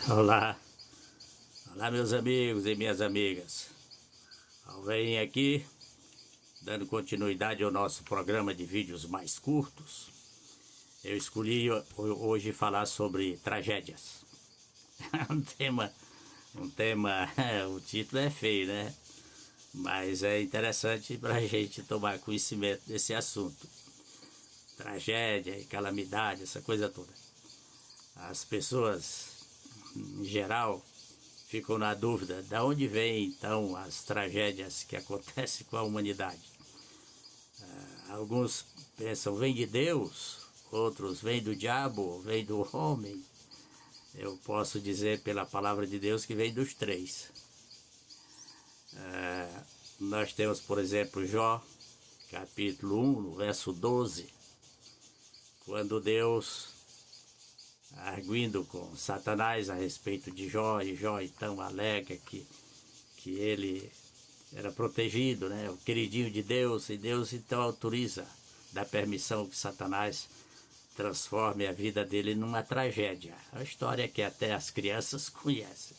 Olá, olá meus amigos e minhas amigas. Venho aqui dando continuidade ao nosso programa de vídeos mais curtos. Eu escolhi hoje falar sobre tragédias. um tema, o título é feio, né? Mas é interessante para a gente tomar conhecimento desse assunto. Tragédia e calamidade, essa coisa toda. As pessoas, em geral, ficam na dúvida de onde vêm então as tragédias que acontecem com a humanidade. Alguns pensam vem de Deus, outros vem do diabo, vem do homem. Eu posso dizer pela palavra de Deus que vem dos três. Nós temos, por exemplo, Jó, capítulo 1, no verso 12, quando Deus, arguindo com Satanás a respeito de Jó, e Jó então alega que ele era protegido, né, o queridinho de Deus, e Deus então autoriza, dá permissão que Satanás transforme a vida dele numa tragédia. A história que até as crianças conhecem.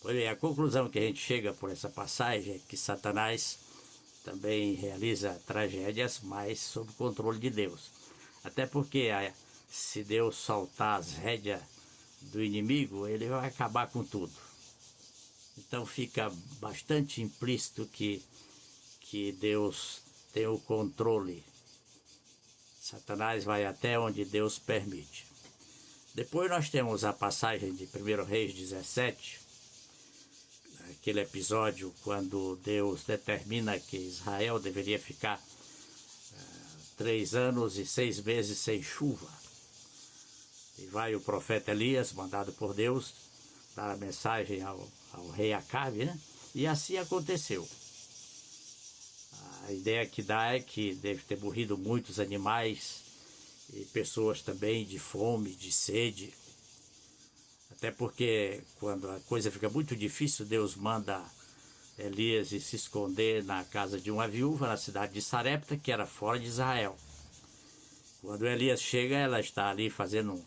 Pois bem, a conclusão que a gente chega por essa passagem é que Satanás também realiza tragédias, mas sob o controle de Deus. Até porque se Deus soltar as rédeas do inimigo, ele vai acabar com tudo. Então fica bastante implícito que Deus tem o controle. Satanás vai até onde Deus permite. Depois nós temos a passagem de 1 Reis 17, aquele episódio quando Deus determina que Israel deveria ficar 3 anos e 6 meses sem chuva. E vai o profeta Elias, mandado por Deus, dar a mensagem ao rei Acabe, né? E assim aconteceu. A ideia que dá é que deve ter morrido muitos animais e pessoas também de fome, de sede. Até porque quando a coisa fica muito difícil, Deus manda Elias se esconder na casa de uma viúva na cidade de Sarepta, que era fora de Israel. Quando Elias chega, ela está ali fazendo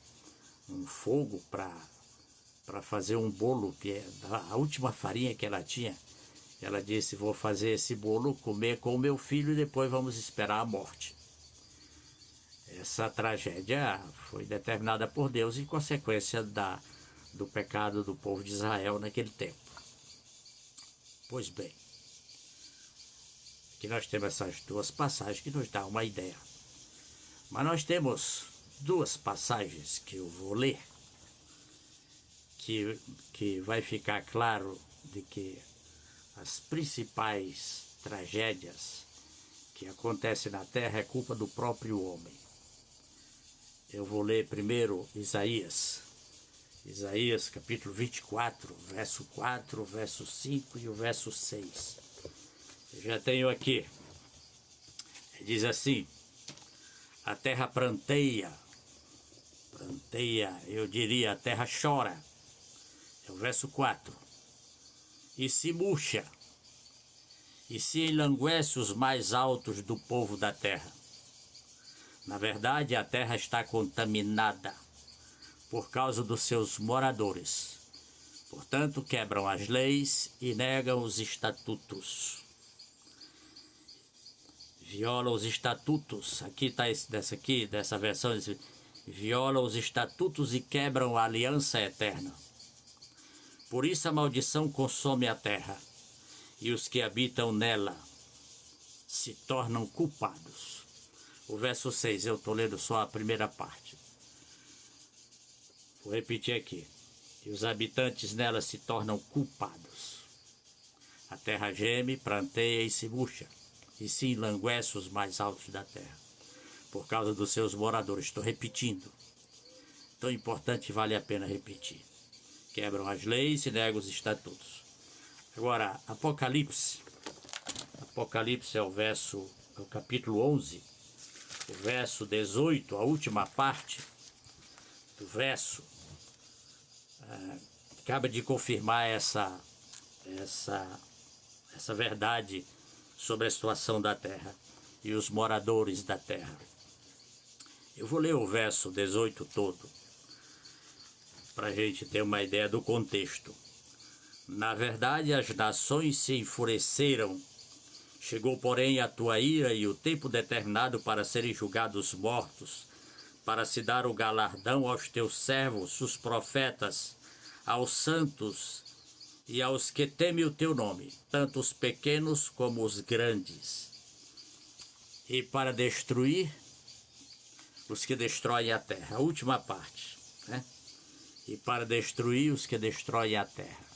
um fogo para fazer um bolo, que é a última farinha que ela tinha. Ela disse, vou fazer esse bolo, comer com o meu filho e depois vamos esperar a morte. Essa tragédia foi determinada por Deus em consequência do pecado do povo de Israel naquele tempo. Pois bem, aqui nós temos essas duas passagens que nos dão uma ideia. Mas nós temos duas passagens que eu vou ler, que vai ficar claro de que as principais tragédias que acontecem na terra é culpa do próprio homem. Eu vou ler primeiro Isaías capítulo 24, verso 4, verso 5 e o verso 6. Eu já tenho aqui. Diz assim: a terra pranteia, eu diria, a terra chora. É o verso 4. E se murcha, e se enlanguece os mais altos do povo da terra. Na verdade, a terra está contaminada por causa dos seus moradores. Portanto, quebram as leis e negam os estatutos. Viola os estatutos. Aqui está dessa versão, viola os estatutos e quebram a aliança eterna. Por isso a maldição consome a terra, e os que habitam nela se tornam culpados. O verso 6, eu estou lendo só a primeira parte. Vou repetir aqui. E os habitantes nela se tornam culpados. A terra geme, pranteia e se murcha, e se enlanguece os mais altos da terra, por causa dos seus moradores. Estou repetindo. Tão importante, vale a pena repetir. Quebram as leis e negam os estatutos. Agora, Apocalipse é o capítulo 11, o verso 18, a última parte do verso, acaba de confirmar essa verdade sobre a situação da terra e os moradores da terra. Eu vou ler o verso 18 todo. para a gente ter uma ideia do contexto. Na verdade, as nações se enfureceram. Chegou, porém, a tua ira e o tempo determinado para serem julgados mortos, para se dar o galardão aos teus servos, os profetas, aos santos e aos que temem o teu nome, tanto os pequenos como os grandes, e para destruir os que destroem a terra. A última parte, né? E para destruir os que destroem a terra.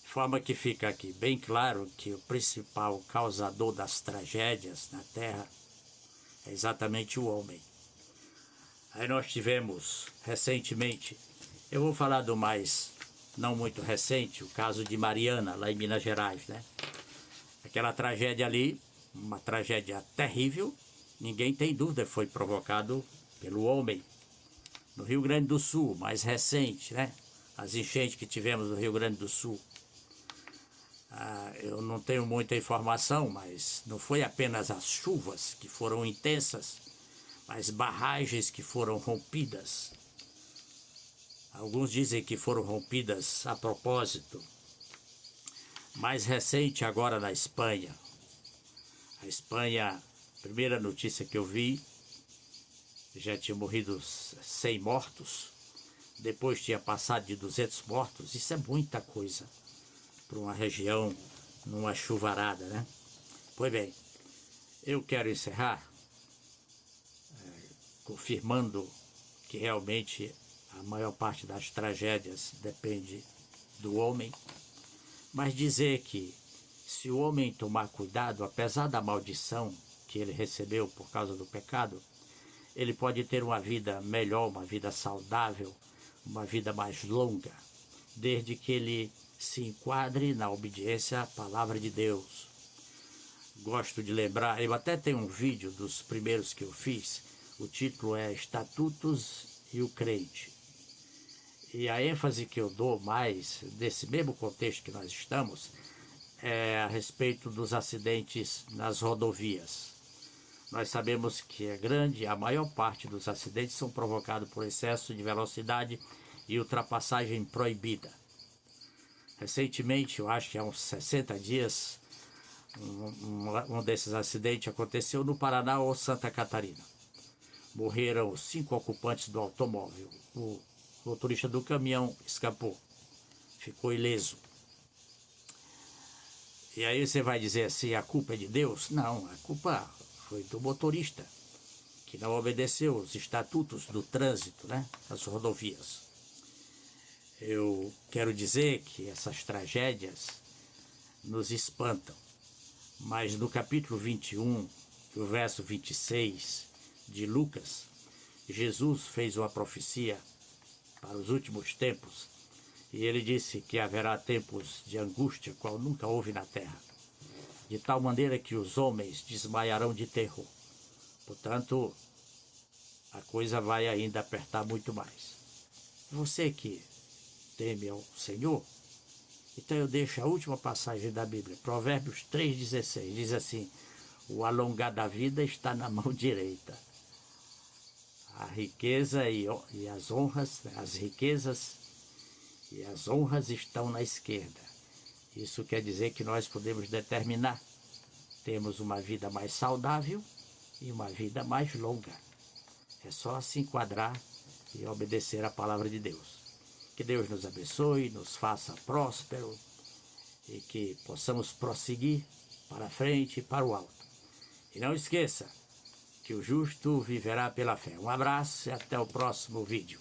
De forma que fica aqui bem claro que o principal causador das tragédias na terra é exatamente o homem. Aí nós tivemos recentemente, eu vou falar do mais não muito recente, o caso de Mariana, lá em Minas Gerais, né? Aquela tragédia ali, uma tragédia terrível, ninguém tem dúvida, foi provocado pelo homem. No Rio Grande do Sul, mais recente, né? As enchentes que tivemos no Rio Grande do Sul. Eu não tenho muita informação, mas não foi apenas as chuvas que foram intensas, mas barragens que foram rompidas. Alguns dizem que foram rompidas a propósito. Mais recente agora na Espanha. A Espanha, primeira notícia que eu vi, já tinha morrido 100 mortos. Depois tinha passado de 200 mortos. Isso é muita coisa para uma região, numa chuvarada, né? Pois bem, eu quero encerrar confirmando que realmente a maior parte das tragédias depende do homem, mas dizer que se o homem tomar cuidado, apesar da maldição que ele recebeu por causa do pecado, ele pode ter uma vida melhor, uma vida saudável, uma vida mais longa, desde que ele se enquadre na obediência à palavra de Deus. Gosto de lembrar, eu até tenho um vídeo dos primeiros que eu fiz, o título é Estatutos e o Crente. E a ênfase que eu dou mais, desse mesmo contexto que nós estamos, é a respeito dos acidentes nas rodovias. Nós sabemos que a maior parte dos acidentes são provocados por excesso de velocidade e ultrapassagem proibida. Recentemente, eu acho que há uns 60 dias, um desses acidentes aconteceu no Paraná ou Santa Catarina. Morreram 5 ocupantes do automóvel. O motorista do caminhão escapou, ficou ileso. E aí você vai dizer assim, a culpa é de Deus? Não, a culpa foi do motorista, que não obedeceu os estatutos do trânsito, né, nas rodovias. Eu quero dizer que essas tragédias nos espantam, mas no capítulo 21, o verso 26 de Lucas, Jesus fez uma profecia para os últimos tempos, e ele disse que haverá tempos de angústia, qual nunca houve na terra, de tal maneira que os homens desmaiarão de terror. Portanto, a coisa vai ainda apertar muito mais. Você que teme ao Senhor, então eu deixo a última passagem da Bíblia, Provérbios 3,16, diz assim, o alongar da vida está na mão direita. A riqueza e as honras, as riquezas e as honras estão na esquerda. Isso quer dizer que nós podemos determinar. Temos uma vida mais saudável e uma vida mais longa. É só se enquadrar e obedecer a palavra de Deus. Que Deus nos abençoe, nos faça próspero e que possamos prosseguir para frente e para o alto. E não esqueça que o justo viverá pela fé. Um abraço e até o próximo vídeo.